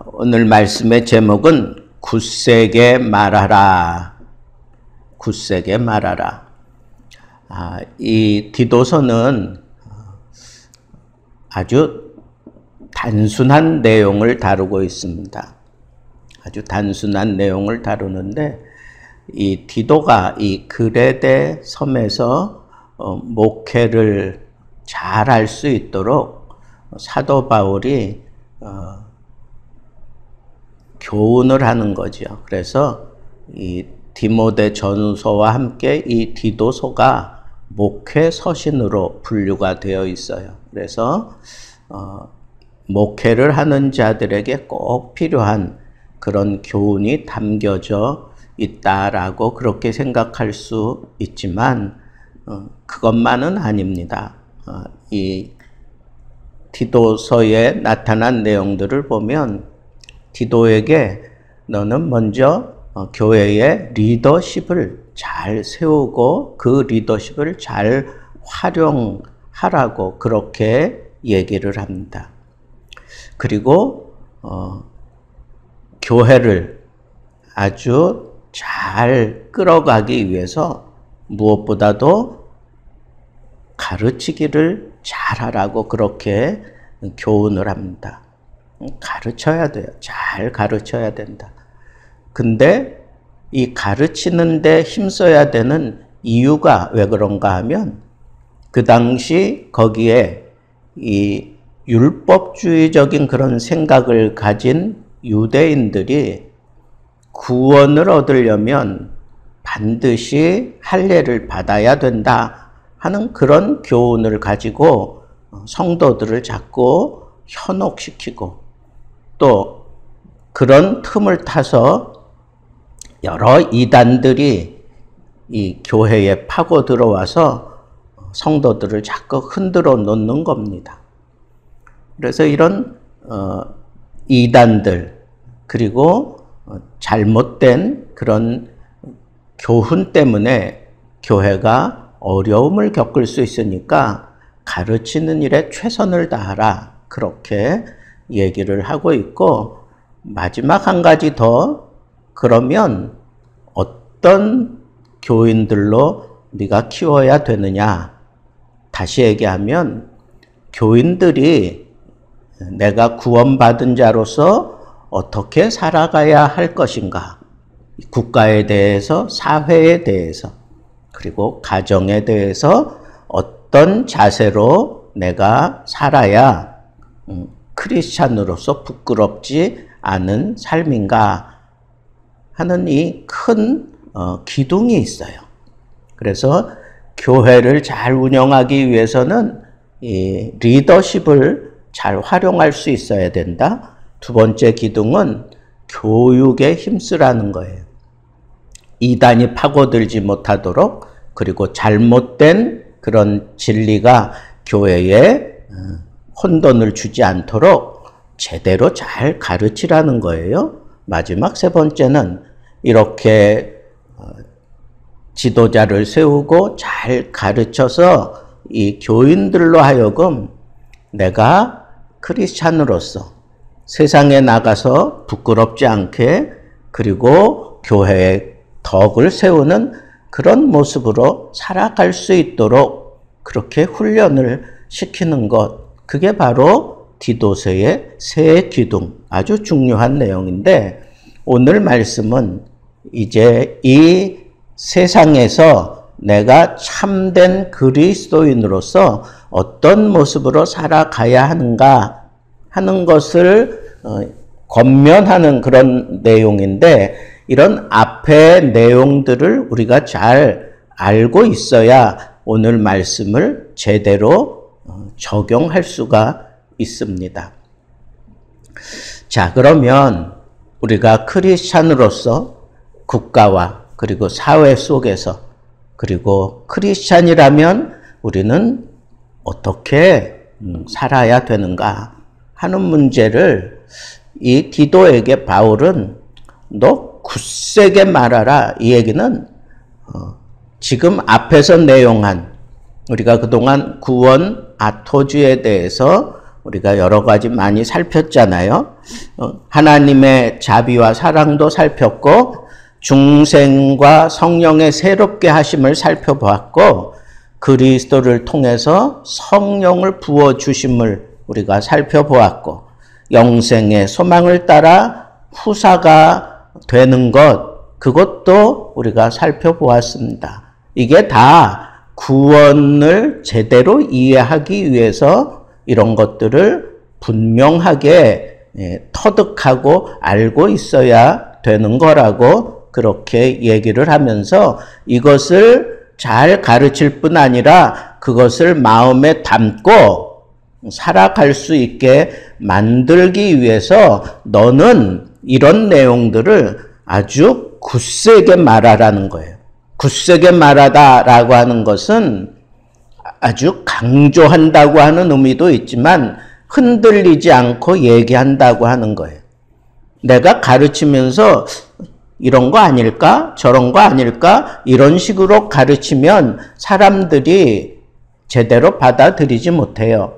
오늘 말씀의 제목은 굳세게 말하라. 굳세게 말하라. 이 디도서는 아주 단순한 내용을 다루고 있습니다. 아주 단순한 내용을 다루는데 이 디도가 이 그레데 섬에서 목회를 잘 할 수 있도록 사도 바울이 교훈을 하는 거죠. 그래서 이 디모데 전서와 함께 이 디도서가 목회 서신으로 분류가 되어 있어요. 그래서 목회를 하는 자들에게 꼭 필요한 그런 교훈이 담겨져 있다라고 그렇게 생각할 수 있지만 그것만은 아닙니다. 이 디도서에 나타난 내용들을 보면 디도에게 너는 먼저 교회의 리더십을 잘 세우고 그 리더십을 잘 활용하라고 그렇게 얘기를 합니다. 그리고 교회를 아주 잘 끌어가기 위해서 무엇보다도 가르치기를 잘하라고 그렇게 교훈을 합니다. 가르쳐야 돼요. 잘 가르쳐야 된다. 근데 이 가르치는 데 힘써야 되는 이유가 왜 그런가 하면 그 당시 거기에 이 율법주의적인 그런 생각을 가진 유대인들이 구원을 얻으려면 반드시 할례를 받아야 된다 하는 그런 교훈을 가지고 성도들을 자꾸 현혹시키고 또 그런 틈을 타서 여러 이단들이 이 교회에 파고 들어와서 성도들을 자꾸 흔들어 놓는 겁니다. 그래서 이런 이단들 그리고 잘못된 그런 교훈 때문에 교회가 어려움을 겪을 수 있으니까 가르치는 일에 최선을 다하라 그렇게 얘기를 하고 있고 마지막 한 가지 더 그러면 어떤 교인들로 네가 키워야 되느냐 다시 얘기하면 교인들이 내가 구원받은 자로서 어떻게 살아가야 할 것인가 국가에 대해서 사회에 대해서 그리고 가정에 대해서 어떤 자세로 내가 살아야 크리스찬으로서 부끄럽지 않은 삶인가 하는 이 큰 기둥이 있어요. 그래서 교회를 잘 운영하기 위해서는 이 리더십을 잘 활용할 수 있어야 된다. 두 번째 기둥은 교육에 힘쓰라는 거예요. 이단이 파고들지 못하도록 그리고 잘못된 그런 진리가 교회에 혼돈을 주지 않도록 제대로 잘 가르치라는 거예요. 마지막 세 번째는 이렇게 지도자를 세우고 잘 가르쳐서 이 교인들로 하여금 내가 크리스찬으로서 세상에 나가서 부끄럽지 않게 그리고 교회의 덕을 세우는 그런 모습으로 살아갈 수 있도록 그렇게 훈련을 시키는 것 그게 바로 디도서의 세 기둥 아주 중요한 내용인데 오늘 말씀은 이제 이 세상에서 내가 참된 그리스도인으로서 어떤 모습으로 살아가야 하는가 하는 것을 권면하는 그런 내용인데 이런 앞의 내용들을 우리가 잘 알고 있어야 오늘 말씀을 제대로 적용할 수가 있습니다. 자, 그러면 우리가 크리스찬으로서 국가와 그리고 사회 속에서 그리고 크리스찬이라면 우리는 어떻게 살아야 되는가 하는 문제를 이 디도에게 바울은 너 굳세게 말하라 이 얘기는 지금 앞에서 내용한 우리가 그동안 구원 아토주에 대해서 우리가 여러 가지 많이 살폈잖아요. 하나님의 자비와 사랑도 살폈고 중생과 성령의 새롭게 하심을 살펴보았고 그리스도를 통해서 성령을 부어주심을 우리가 살펴보았고 영생의 소망을 따라 후사가 되는 것, 그것도 우리가 살펴보았습니다. 이게 다 구원을 제대로 이해하기 위해서 이런 것들을 분명하게 터득하고 알고 있어야 되는 거라고 그렇게 얘기를 하면서 이것을 잘 가르칠 뿐 아니라 그것을 마음에 담고 살아갈 수 있게 만들기 위해서 너는 이런 내용들을 아주 굳세게 말하라는 거예요. 굳세게 말하다라고 하는 것은 아주 강조한다고 하는 의미도 있지만 흔들리지 않고 얘기한다고 하는 거예요. 내가 가르치면서 이런 거 아닐까? 저런 거 아닐까? 이런 식으로 가르치면 사람들이 제대로 받아들이지 못해요.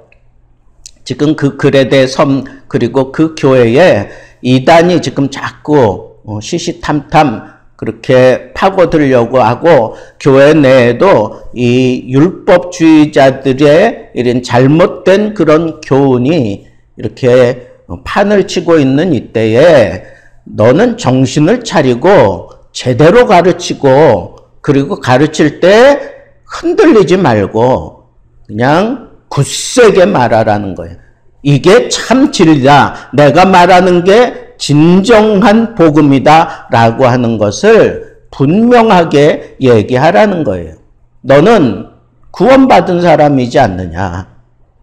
지금 그 그레데 섬 그리고 그 교회에 이단이 지금 자꾸 시시탐탐 그렇게 파고들려고 하고 교회 내에도 이 율법주의자들의 이런 잘못된 그런 교훈이 이렇게 판을 치고 있는 이때에 너는 정신을 차리고 제대로 가르치고 그리고 가르칠 때 흔들리지 말고 그냥 굳세게 말하라는 거예요. 이게 참 진리다. 내가 말하는 게 진정한 복음이다 라고 하는 것을 분명하게 얘기하라는 거예요. 너는 구원받은 사람이지 않느냐.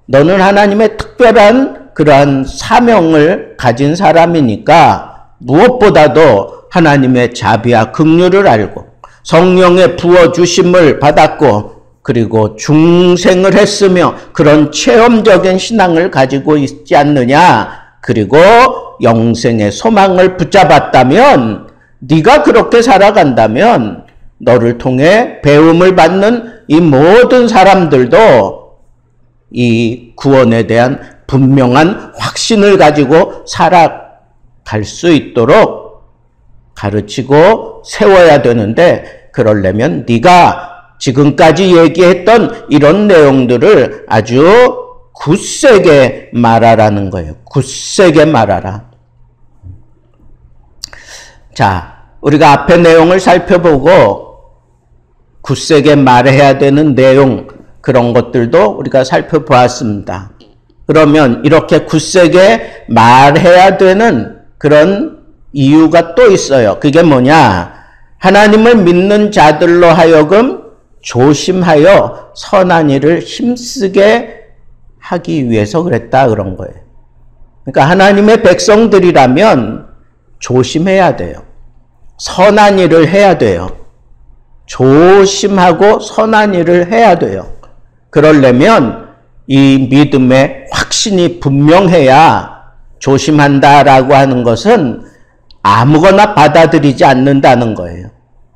너는 하나님의 특별한 그러한 사명을 가진 사람이니까 무엇보다도 하나님의 자비와 긍휼을 알고 성령의 부어주심을 받았고 그리고 중생을 했으며 그런 체험적인 신앙을 가지고 있지 않느냐. 그리고 영생의 소망을 붙잡았다면 네가 그렇게 살아간다면 너를 통해 배움을 받는 이 모든 사람들도 이 구원에 대한 분명한 확신을 가지고 살아갈 수 있도록 가르치고 세워야 되는데 그러려면 네가 지금까지 얘기했던 이런 내용들을 아주 굳세게 말하라는 거예요. 굳세게 말하라. 자, 우리가 앞에 내용을 살펴보고 굳세게 말해야 되는 내용 그런 것들도 우리가 살펴보았습니다. 그러면 이렇게 굳세게 말해야 되는 그런 이유가 또 있어요. 그게 뭐냐? 하나님을 믿는 자들로 하여금 조심하여 선한 일을 힘쓰게 하기 위해서 그랬다 그런 거예요. 그러니까 하나님의 백성들이라면 조심해야 돼요. 선한 일을 해야 돼요. 조심하고 선한 일을 해야 돼요. 그러려면 이 믿음의 확신이 분명해야 조심한다라고 하는 것은 아무거나 받아들이지 않는다는 거예요.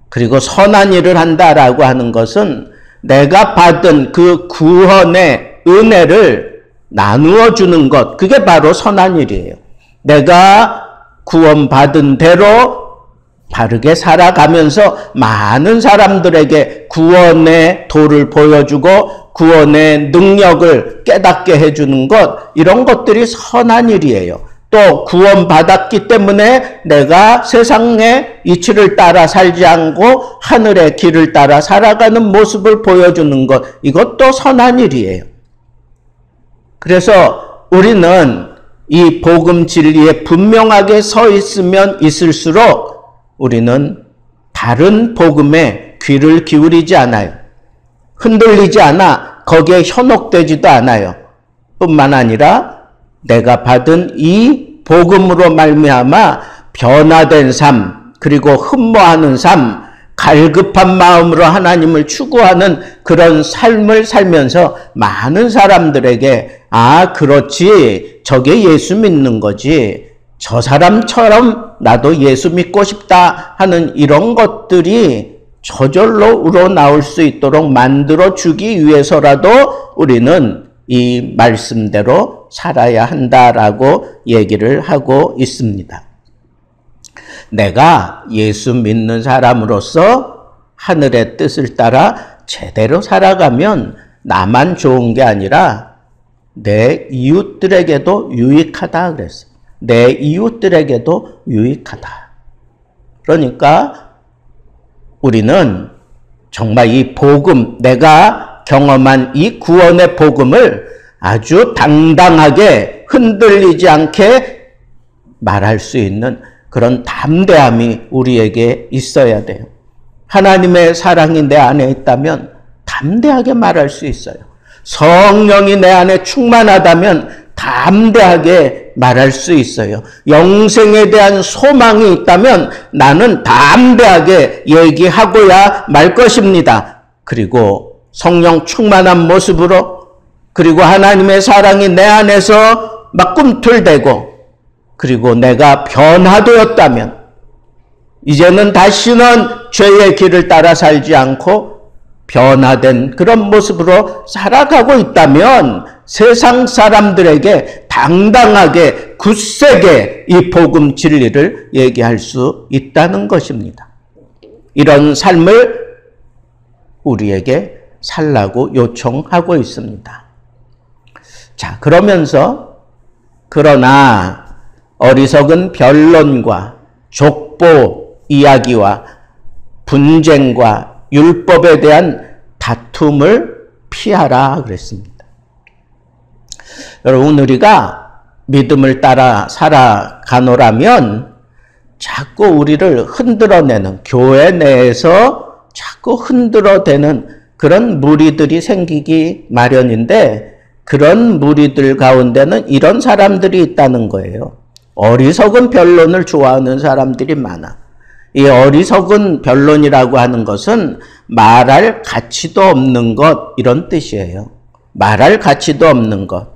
그리고 선한 일을 한다라고 하는 것은 내가 받은 그 구원의 은혜를 나누어 주는 것, 그게 바로 선한 일이에요. 내가 구원받은 대로 바르게 살아가면서 많은 사람들에게 구원의 도를 보여주고 구원의 능력을 깨닫게 해주는 것, 이런 것들이 선한 일이에요. 또 구원받았기 때문에 내가 세상의 이치를 따라 살지 않고 하늘의 길을 따라 살아가는 모습을 보여주는 것, 이것도 선한 일이에요. 그래서 우리는 이 복음 진리에 분명하게 서 있으면 있을수록 우리는 다른 복음에 귀를 기울이지 않아요. 흔들리지 않아 거기에 현혹되지도 않아요. 뿐만 아니라 내가 받은 이 복음으로 말미암아 변화된 삶, 그리고 흠모하는 삶, 갈급한 마음으로 하나님을 추구하는 그런 삶을 살면서 많은 사람들에게 아, 그렇지, 저게 예수 믿는 거지, 저 사람처럼 나도 예수 믿고 싶다 하는 이런 것들이 저절로 우러나올 수 있도록 만들어주기 위해서라도 우리는 이 말씀대로 살아야 한다라고 얘기를 하고 있습니다. 내가 예수 믿는 사람으로서 하늘의 뜻을 따라 제대로 살아가면 나만 좋은 게 아니라 내 이웃들에게도 유익하다 그랬어요. 내 이웃들에게도 유익하다. 그러니까 우리는 정말 이 복음, 내가 경험한 이 구원의 복음을 아주 당당하게 흔들리지 않게 말할 수 있는 그런 담대함이 우리에게 있어야 돼요. 하나님의 사랑이 내 안에 있다면 담대하게 말할 수 있어요. 성령이 내 안에 충만하다면 담대하게 말할 수 있어요. 영생에 대한 소망이 있다면 나는 담대하게 얘기하고야 말 것입니다. 그리고 성령 충만한 모습으로, 그리고 하나님의 사랑이 내 안에서 막 꿈틀대고, 그리고 내가 변화되었다면 이제는 다시는 죄의 길을 따라 살지 않고 변화된 그런 모습으로 살아가고 있다면 세상 사람들에게 당당하게 굳세게 이 복음 진리를 얘기할 수 있다는 것입니다. 이런 삶을 우리에게 살라고 요청하고 있습니다. 자, 그러나 어리석은 변론과 족보 이야기와 분쟁과 율법에 대한 다툼을 피하라 그랬습니다. 여러분, 우리가 믿음을 따라 살아가노라면 자꾸 우리를 흔들어내는, 교회 내에서 자꾸 흔들어대는 그런 무리들이 생기기 마련인데, 그런 무리들 가운데는 이런 사람들이 있다는 거예요. 어리석은 변론을 좋아하는 사람들이 많아. 이 어리석은 변론이라고 하는 것은 말할 가치도 없는 것, 이런 뜻이에요. 말할 가치도 없는 것.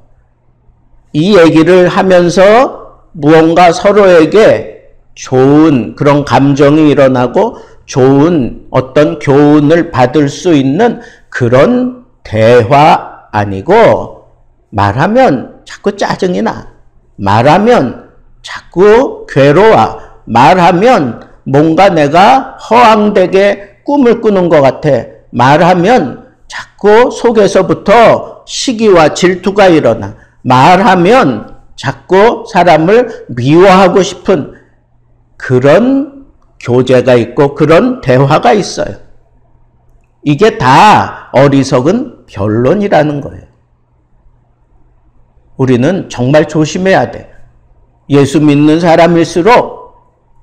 이 얘기를 하면서 무언가 서로에게 좋은 그런 감정이 일어나고 좋은 어떤 교훈을 받을 수 있는 그런 대화 아니고, 말하면 자꾸 짜증이 나. 말하면 자꾸 괴로워. 말하면 뭔가 내가 허황되게 꿈을 꾸는 것 같아. 말하면 자꾸 속에서부터 시기와 질투가 일어나. 말하면 자꾸 사람을 미워하고 싶은 그런 교제가 있고 그런 대화가 있어요. 이게 다 어리석은 변론이라는 거예요. 우리는 정말 조심해야 돼. 예수 믿는 사람일수록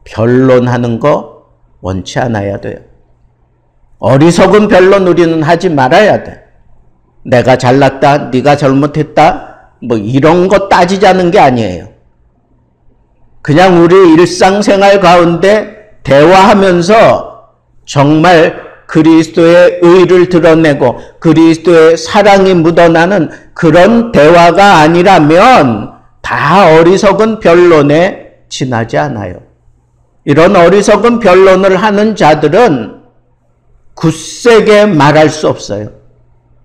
변론하는 거 원치 않아야 돼요. 어리석은 변론 우리는 하지 말아야 돼. 내가 잘났다, 네가 잘못했다, 뭐 이런 거 따지자는 게 아니에요. 그냥 우리 일상생활 가운데 대화하면서 정말 그리스도의 의를 드러내고 그리스도의 사랑이 묻어나는 그런 대화가 아니라면 다 어리석은 변론에 지나지 않아요. 이런 어리석은 변론을 하는 자들은 굳세게 말할 수 없어요.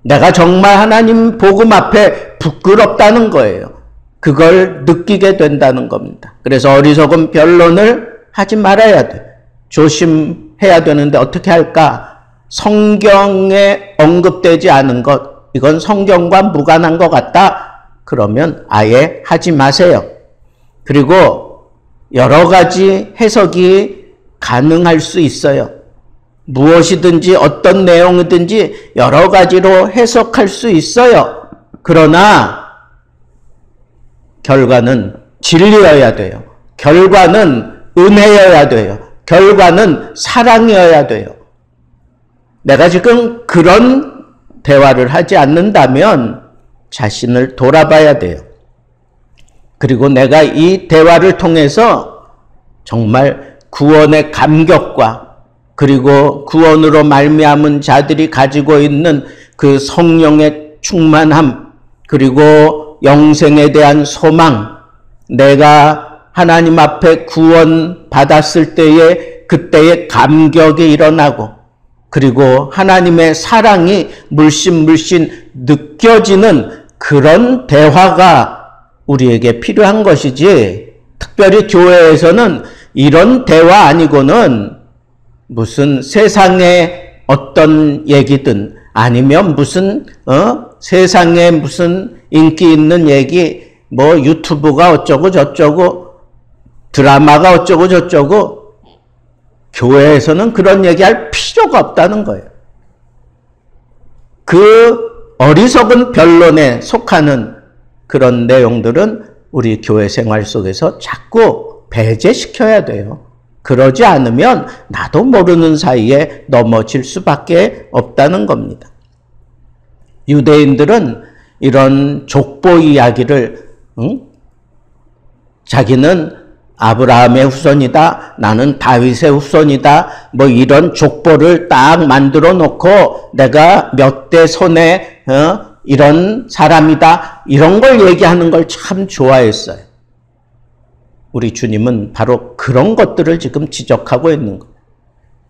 내가 정말 하나님 복음 앞에 부끄럽다는 거예요. 그걸 느끼게 된다는 겁니다. 그래서 어리석은 변론을 하지 말아야 돼. 조심해야 되는데 어떻게 할까? 성경에 언급되지 않은 것, 이건 성경과 무관한 것 같다. 그러면 아예 하지 마세요. 그리고 여러 가지 해석이 가능할 수 있어요. 무엇이든지 어떤 내용이든지 여러 가지로 해석할 수 있어요. 그러나 결과는 진리여야 돼요. 결과는 은혜여야 돼요. 결과는 사랑이어야 돼요. 내가 지금 그런 대화를 하지 않는다면 자신을 돌아봐야 돼요. 그리고 내가 이 대화를 통해서 정말 구원의 감격과 그리고 구원으로 말미암은 자들이 가지고 있는 그 성령의 충만함, 그리고 영생에 대한 소망, 내가 하나님 앞에 구원 받았을 때에 그때의 감격이 일어나고, 그리고 하나님의 사랑이 물씬 느껴지는 그런 대화가 우리에게 필요한 것이지, 특별히 교회에서는 이런 대화 아니고는 무슨 세상의 어떤 얘기든 아니면 무슨 세상에 무슨 인기 있는 얘기, 뭐 유튜브가 어쩌고 저쩌고 드라마가 어쩌고 저쩌고, 교회에서는 그런 얘기할 필요가 없다는 거예요. 그 어리석은 변론에 속하는 그런 내용들은 우리 교회 생활 속에서 자꾸 배제시켜야 돼요. 그러지 않으면 나도 모르는 사이에 넘어질 수밖에 없다는 겁니다. 유대인들은 이런 족보 이야기를 자기는 아브라함의 후손이다, 나는 다윗의 후손이다, 뭐 이런 족보를 딱 만들어 놓고 내가 몇 대 손에 이런 사람이다, 이런 걸 얘기하는 걸 참 좋아했어요. 우리 주님은 바로 그런 것들을 지금 지적하고 있는 거예요.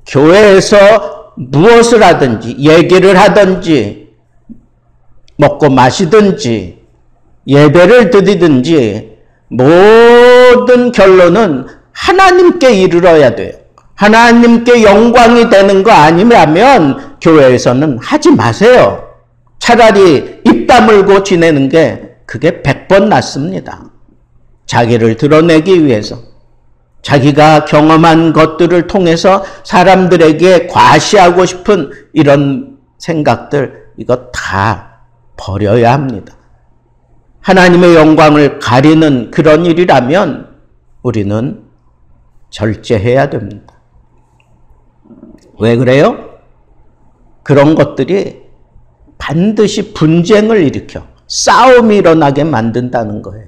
교회에서 무엇을 하든지, 얘기를 하든지, 먹고 마시든지, 예배를 드리든지, 모든 결론은 하나님께 이르러야 돼요. 하나님께 영광이 되는 거 아니면 교회에서는 하지 마세요. 차라리 입 다물고 지내는 게 그게 100번 낫습니다. 자기를 드러내기 위해서, 자기가 경험한 것들을 통해서 사람들에게 과시하고 싶은 이런 생각들, 이거 다 버려야 합니다. 하나님의 영광을 가리는 그런 일이라면 우리는 절제해야 됩니다. 왜 그래요? 그런 것들이 반드시 분쟁을 일으켜 싸움이 일어나게 만든다는 거예요.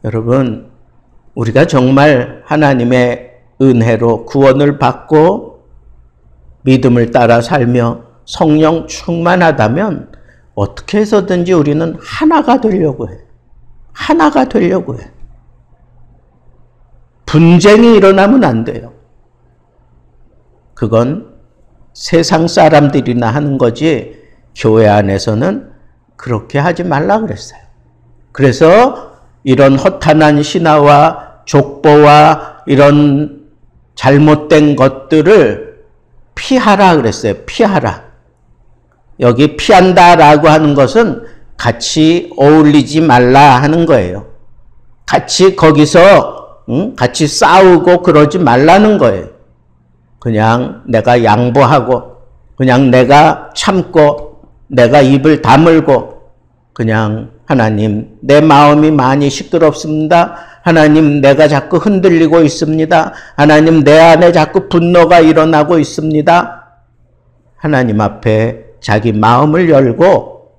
여러분, 우리가 정말 하나님의 은혜로 구원을 받고 믿음을 따라 살며 성령 충만하다면 어떻게 해서든지 우리는 하나가 되려고 해. 하나가 되려고 해. 분쟁이 일어나면 안 돼요. 그건 세상 사람들이나 하는 거지 교회 안에서는 그렇게 하지 말라 그랬어요. 그래서 이런 허탄한 신화와 족보와 이런 잘못된 것들을 피하라 그랬어요. 피하라. 여기 피한다라고 하는 것은 같이 어울리지 말라 하는 거예요. 같이 거기서 같이 싸우고 그러지 말라는 거예요. 그냥 내가 양보하고, 그냥 내가 참고, 내가 입을 다물고, 그냥 하나님, 내 마음이 많이 시끄럽습니다. 하나님, 내가 자꾸 흔들리고 있습니다. 하나님, 내 안에 자꾸 분노가 일어나고 있습니다. 하나님 앞에 자기 마음을 열고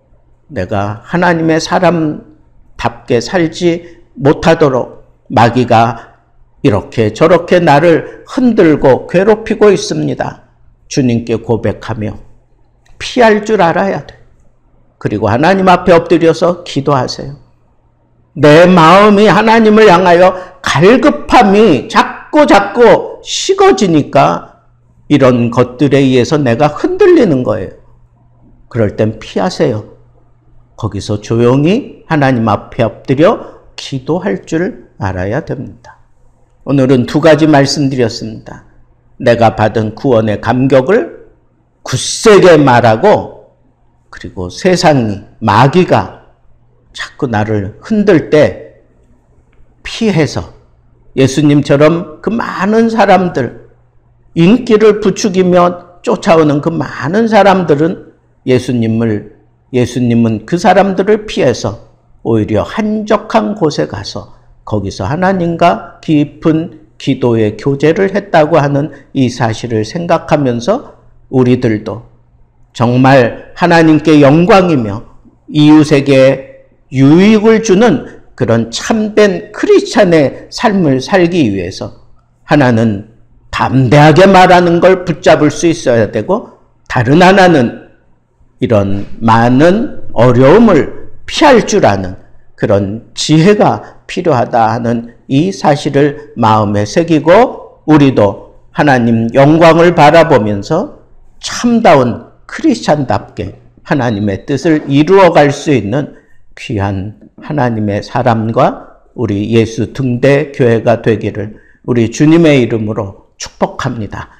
내가 하나님의 사람답게 살지 못하도록 마귀가 이렇게 저렇게 나를 흔들고 괴롭히고 있습니다. 주님께 고백하며 피할 줄 알아야 돼. 그리고 하나님 앞에 엎드려서 기도하세요. 내 마음이 하나님을 향하여 갈급함이 자꾸 식어지니까 이런 것들에 의해서 내가 흔들리는 거예요. 그럴 땐 피하세요. 거기서 조용히 하나님 앞에 엎드려 기도할 줄 알아야 됩니다. 오늘은 두 가지 말씀드렸습니다. 내가 받은 구원의 감격을 굳세게 말하고, 그리고 세상이, 마귀가 자꾸 나를 흔들 때 피해서 예수님처럼 그 많은 사람들, 인기를 부추기며 쫓아오는 그 많은 사람들은 예수님은 그 사람들을 피해서 오히려 한적한 곳에 가서 거기서 하나님과 깊은 기도의 교제를 했다고 하는 이 사실을 생각하면서 우리들도 정말 하나님께 영광이며 이웃에게 유익을 주는 그런 참된 크리스찬의 삶을 살기 위해서 하나는 담대하게 말하는 걸 붙잡을 수 있어야 되고, 다른 하나는 이런 많은 어려움을 피할 줄 아는 그런 지혜가 필요하다 하는 이 사실을 마음에 새기고, 우리도 하나님 영광을 바라보면서 참다운 크리스찬답게 하나님의 뜻을 이루어갈 수 있는 귀한 하나님의 사람과 우리 예수 등대 교회가 되기를 우리 주님의 이름으로 축복합니다.